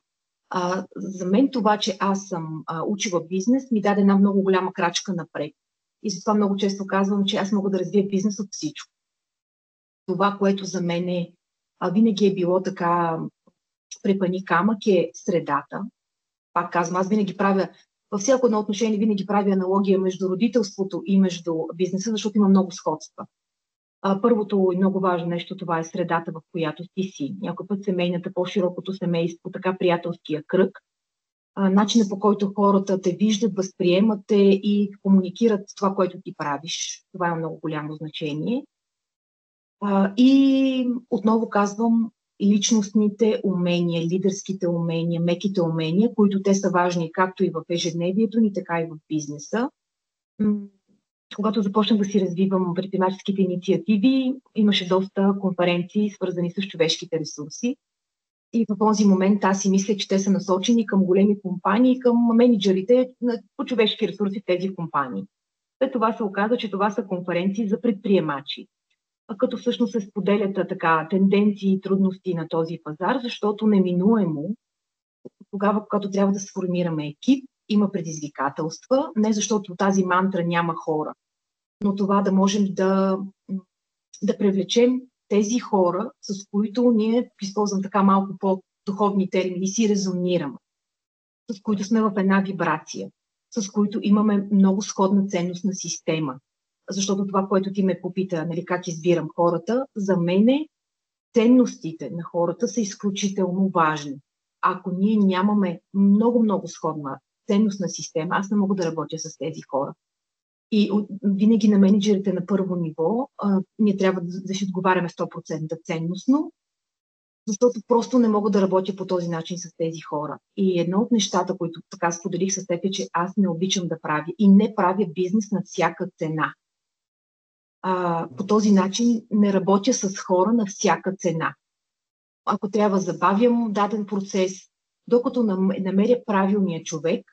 за мен това, че аз съм учила бизнес, ми даде една много голяма крачка напред. И затова много често казвам, че аз мога да развия бизнес от всичко. Това, което за мен винаги е било така препъни камък, е средата. Пак казвам, аз винаги правя, във всяко едно отношение винаги правя аналогия между родителството и между бизнеса, защото има много сходства. Първото и много важно нещо, това е средата, в която ти си. Някой път семейната, по-широкото семейство, така приятелския кръг. Начинът, по който хората те виждат, възприемат те и комуникират това, което ти правиш. Това е много голямо значение. И отново казвам, личностните умения, лидерските умения, меките умения, които те са важни както и в ежедневието ни, така и в бизнеса. Когато започнах да си развивам предприемаческите инициативи, имаше доста конференции, свързани с човешките ресурси. И в този момент аз си мисля, че те са насочени към големи компании, към менеджерите по човешки ресурси в тези компании. След това се оказа, че това са конференции за предприемачи. Като всъщност се споделят така тенденции и трудности на този пазар, защото неминуемо, тогава, когато трябва да сформираме екип, има предизвикателства, не защото тази мантра няма хора, но това да можем да привлечем тези хора, с които ние, използвам така малко по-духовни термини, си резонираме, с които сме в една вибрация, с които имаме много сходна ценностна система. Защото това, което ти ме попита, нали, как избирам хората, за мене ценностите на хората са изключително важни. Ако ние нямаме много сходна ценностна система, аз не мога да работя с тези хора. И винаги на менеджерите на първо ниво ние трябва да си отговаряме 100% ценностно, защото просто не мога да работя по този начин с тези хора. И едно от нещата, които така споделих с теб, е, че аз не обичам да правя и не правя бизнес на всяка цена. По този начин не работя с хора на всяка цена. Ако трябва, забавям даден процес, докато намеря правилния човек,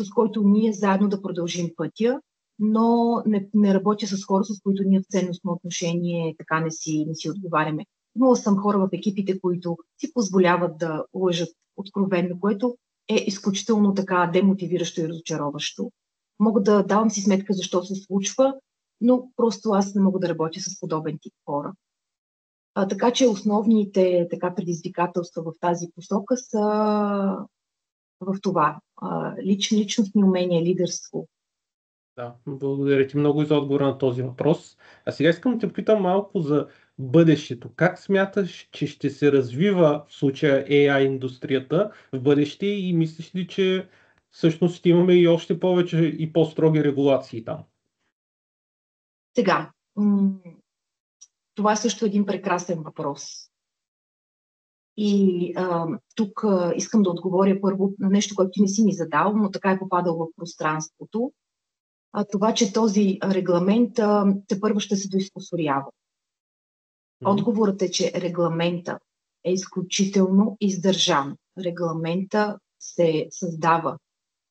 с който ние заедно да продължим пътя, но не работя с хора, с които ние в ценностно отношение така не си отговаряме. Имала съм хора в екипите, които си позволяват да лъжат откровенно, което е изключително така демотивиращо и разочароващо. Мога да давам си сметка защо се случва, но просто аз не мога да работя с подобен тип хора. Така че основните така предизвикателства в тази посока са в това. Личностни умения, лидерство. Да, благодаря ти много и за отговора на този въпрос. А сега искам да те питам малко за бъдещето? Как смяташ, че ще се развива в случая AI индустрията в бъдеще и мислиш ли, че всъщност ще имаме и още повече и по-строги регулации там? Сега, това е също един прекрасен въпрос. И тук искам да отговоря първо на нещо, което ти не си ми задал, но така е попадал в пространството. Това, че този регламент тепърва ще се доизкусорява. Отговорът е, че регламента е изключително издържан. Регламента се създава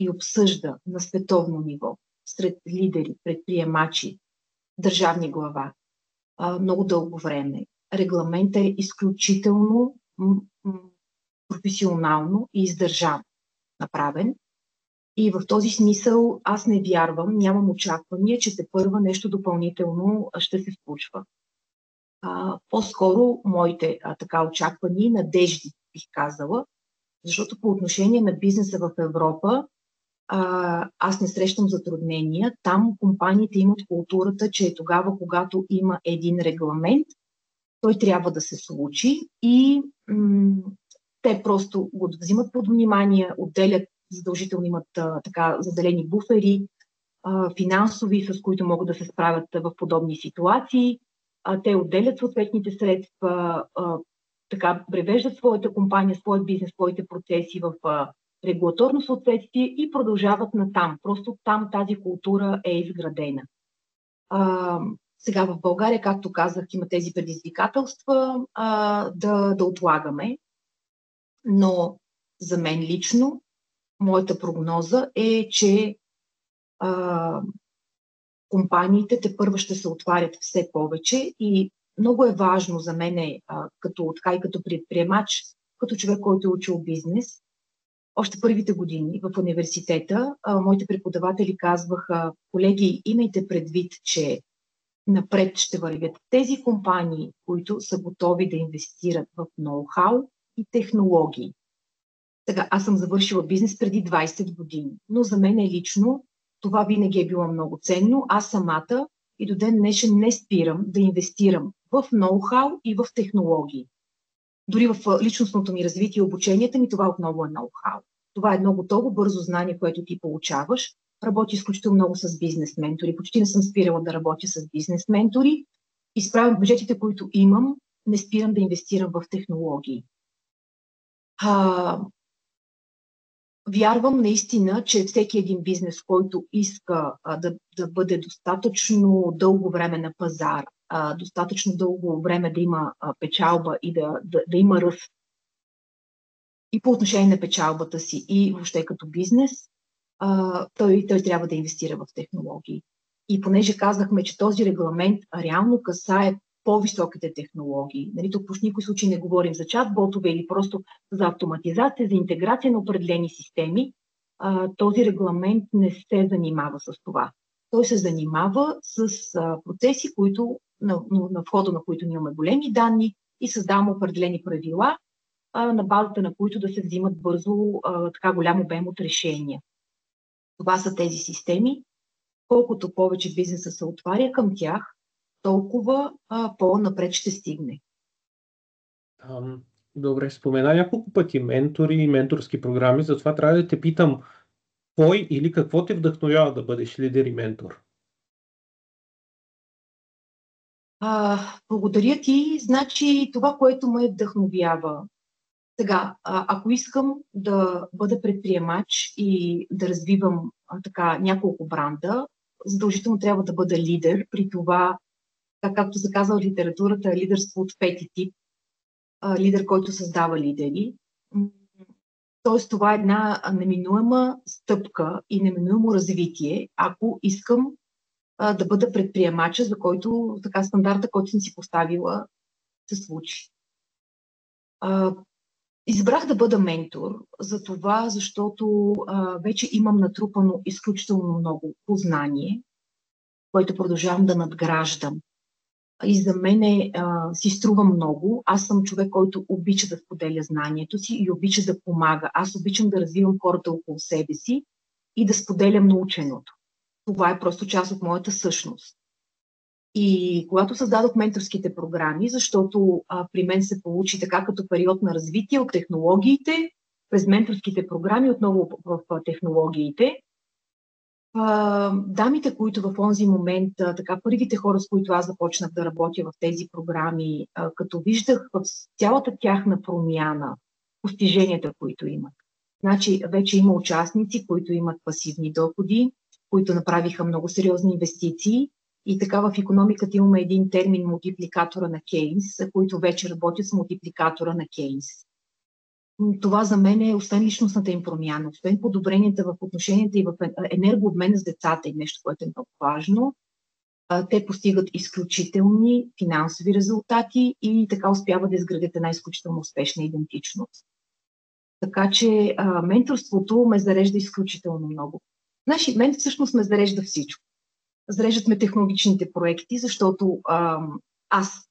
и обсъжда на световно ниво сред лидери, предприемачи, държавни глава много дълго време. Регламентът е изключително професионално и издържан направен. И в този смисъл аз не вярвам, нямам очаквания, че тепърва нещо допълнително ще се случва. По-скоро моите очаквания и надежди, бих казала, защото по отношение на бизнеса в Европа аз не срещам затруднения. Там компаниите имат културата, че тогава, когато има един регламент, той трябва да се случи и те просто го взимат под внимание, отделят, задължително имат заделени буфери, финансови, с които могат да се справят в подобни ситуации. Те отделят съответните средства, превеждат своята компания, своят бизнес, своите процеси в регулаторно съответствие и продължават натам. Просто там тази култура е изградена. Сега в България, както казах, има тези предизвикателства да отлагаме, но за мен лично моята прогноза е, че компаниите тепърва ще се отварят все повече и много е важно за мен като предприемач, като човек, който е учил бизнес. Още първите години в университета моите преподаватели казваха: колеги, имайте предвид, че напред ще вървят тези компании, които са готови да инвестират в ноу-хау и технологии. Сега, аз съм завършила бизнес преди 20 години, но за мен лично това винаги е било много ценно. Аз самата и до ден днешен не спирам да инвестирам в ноу-хау и в технологии. Дори в личностното ми развитие и обученията ми това отново е ноу-хау. Това е едно готово, бързо знание, което ти получаваш. Работя изключително много с бизнес ментори. Почти не съм спирала да работя с бизнес ментори. Изправям бюджетите, които имам, не спирам да инвестирам в технологии. Вярвам наистина, че всеки един бизнес, който иска да бъде достатъчно дълго време на пазар, достатъчно дълго време да има печалба и да има ръст и по отношение на печалбата си и въобще като бизнес, той трябва да инвестира в технологии. И понеже казахме, че този регламент реално касае по-високите технологии, нали, тук в никой случай не говорим за чат-ботове или просто за автоматизация, за интеграция на определени системи, този регламент не се занимава с това. Той се занимава с процеси, на входа на които имаме големи данни и създаваме определени правила, на базата на които да се взимат бързо голям обем от решения. Това са тези системи. Колкото повече бизнеса се отваря към тях, толкова по-напред ще стигне. Добре, спомена няколко пъти ментори и менторски програми, затова трябва да те питам, кой или какво те вдъхновява да бъдеш лидер и ментор? Благодаря ти. Значи това, което ме вдъхновява. Сега, ако искам да бъда предприемач и да развивам няколко бранда, задължително трябва да бъда лидер. При това, както се казва в литературата, лидерство от пети тип. Лидер, който създава лидери. Тоест, това е една неминуема стъпка и неминуемо развитие, ако искам да бъда предприемача, за който стандарта, който съм си поставила, се случи. Избрах да бъда ментор, защото вече имам натрупано изключително много познание, което продължавам да надграждам. И за мен си струва много. Аз съм човек, който обича да споделя знанието си и обича да помага. Аз обичам да развивам хората около себе си и да споделям наученото. Това е просто част от моята същност. И когато създадох менторските програми, защото при мен се получи така като период на развитие от технологиите, през менторските програми, отново в технологиите, дамите, които в онзи момент, така първите хора, с които аз започнах да работя в тези програми, като виждах в цялата тяхна промяна, постиженията, които имат. Значи вече има участници, които имат пасивни доходи, които направиха много сериозни инвестиции и така в икономиката имаме един термин мултипликатора на Кейнс, които вече работят с мултипликатора на Кейнс. Това за мен е, освен личностната им промяна, освен подобренията в отношенията и в енергообмена с децата и нещо, което е много важно, те постигат изключителни финансови резултати и така успяват да изградят една изключително успешна идентичност. Така че менторството ме зарежда изключително много. Значи, мен всъщност ме зарежда всичко. Зареждат ме технологичните проекти, защото аз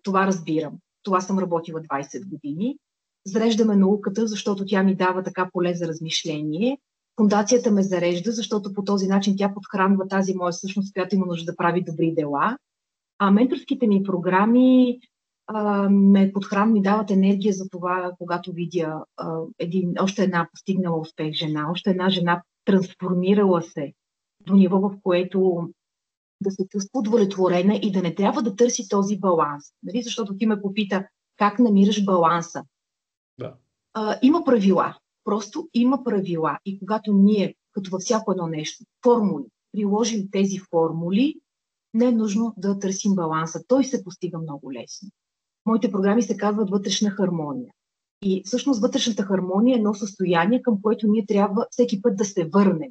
това разбирам. Това съм работила 20 години. Зареждаме науката, защото тя ми дава така поле за размишление. Фондацията ме зарежда, защото по този начин тя подхранва тази моя същност, която има нужда да прави добри дела. А менторските ми програми ме подхранват, ми дават енергия за това, когато видя още една постигнала успех жена, още една жена трансформирала се до ниво, в което да се чувства удовлетворена и да не трябва да търси този баланс. Нали? Защото ти ме попита как намираш баланса. Да. Има правила. Просто има правила. И когато ние, като във всяко едно нещо, формули, приложим тези формули, не е нужно да търсим баланса. Той се постига много лесно. Моите програми се казват вътрешна хармония. И всъщност вътрешната хармония е едно състояние, към което ние трябва всеки път да се върнем.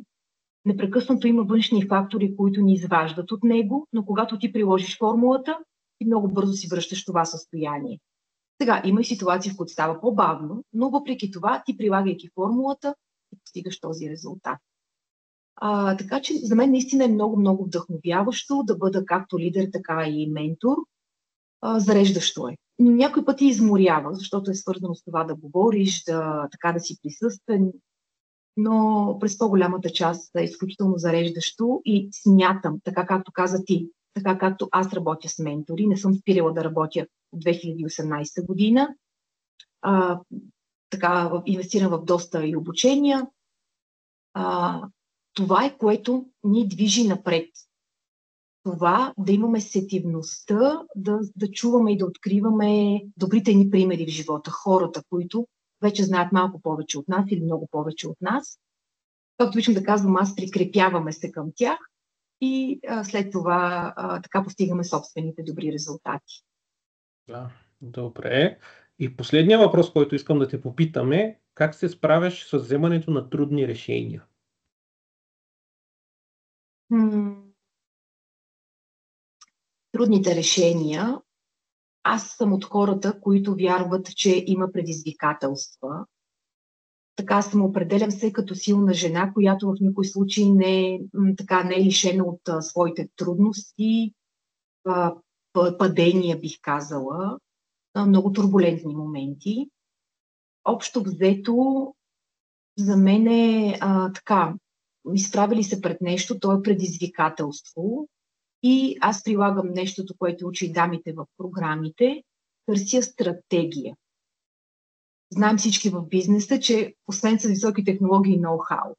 Непрекъснато има външни фактори, които ни изваждат от него, но когато ти приложиш формулата, ти много бързо си връщаш това състояние. Сега, има и ситуации, в които става по-бавно, но въпреки това, ти прилагайки формулата, ти постигаш този резултат. Така че за мен наистина е много вдъхновяващо да бъда както лидер, така и ментор. Зареждащо е. Някой път и изморява, защото е свързано с това да говориш, да си присъствен, но през по-голямата част е изключително зареждащо и смятам, така както каза ти, така както аз работя с ментори, не съм спирала да работя от 2018 година, така инвестирам в доста и обучения. Това е, което ни движи напред. Това да имаме сетивността, да чуваме и да откриваме добрите ни примери в живота, хората, които вече знаят малко повече от нас или много повече от нас. Както обичам да казвам, аз прикрепяваме се към тях и след това така постигаме собствените добри резултати. Да, добре. И последният въпрос, който искам да те попитам е, как се справяш с вземането на трудни решения? Трудните решения. Аз съм от хората, които вярват, че има предизвикателства. Така съм определям се като силна жена, която в никой случай не е лишена от своите трудности, падения, бих казала, много турбулентни моменти. Общо взето, за мен е изправили се пред нещо, то е предизвикателство. И аз прилагам нещото, което учи дамите в програмите, търся стратегия. Знаем всички в бизнеса, че освен с високи технологии и ноу-хау.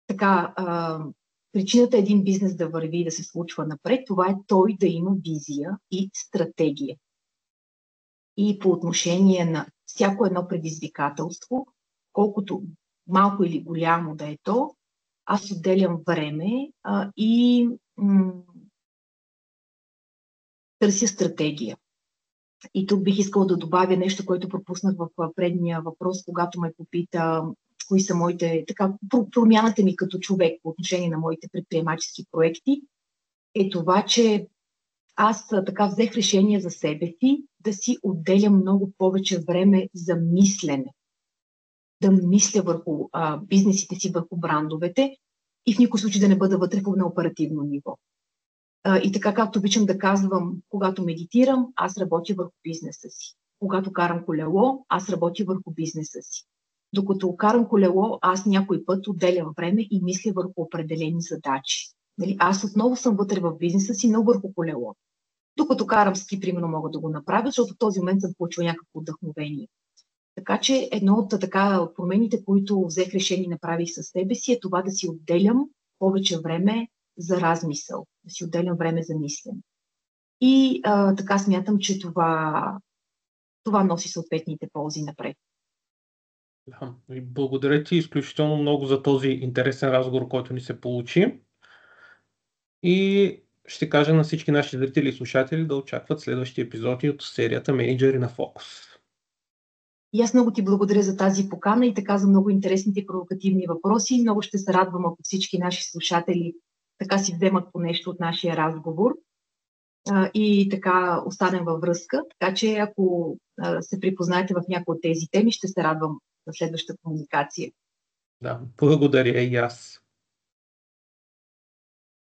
Така, причината един бизнес да върви и да се случва напред, това е той да има визия и стратегия. И по отношение на всяко едно предизвикателство, колкото малко или голямо да е то, аз отделям време и търся стратегия. И тук бих искала да добавя нещо, което пропуснах в предния въпрос, когато ме попита кои са моите, промяната ми като човек по отношение на моите предприемачески проекти, е това, че аз така взех решение за себе си да си отделям много повече време за мислене. Да мисля върху бизнесите си, върху брандовете и в никой случай да не бъда вътре на оперативно ниво. И така, както обичам да казвам, когато медитирам, аз работя върху бизнеса си. Когато карам колело, аз работя върху бизнеса си. Докато карам колело, аз някой път отделям време и мисля върху определени задачи. Нали, аз отново съм вътре в бизнеса си, но върху колело. Докато карам ски, примерно, мога да го направя, защото в този момент съм получила някакво вдъхновение. Така че едно от така промените, които взех решение и направих със себе си, е това да си отделям повече време за размисъл, да си отделям време за мислене. И така смятам, че това носи съответните ползи напред. Да. И благодаря ти изключително много за този интересен разговор, който ни се получи. И ще кажа на всички наши зрители и слушатели да очакват следващи епизоди от серията Мениджъри на Фокус. И аз много ти благодаря за тази покана и така за много интересните и провокативни въпроси. Много ще се радвам, ако всички наши слушатели така си вземат по нещо от нашия разговор и така останем във връзка. Така че ако се припознаете в някои от тези теми, ще се радвам за следваща комуникация. Да, благодаря и аз.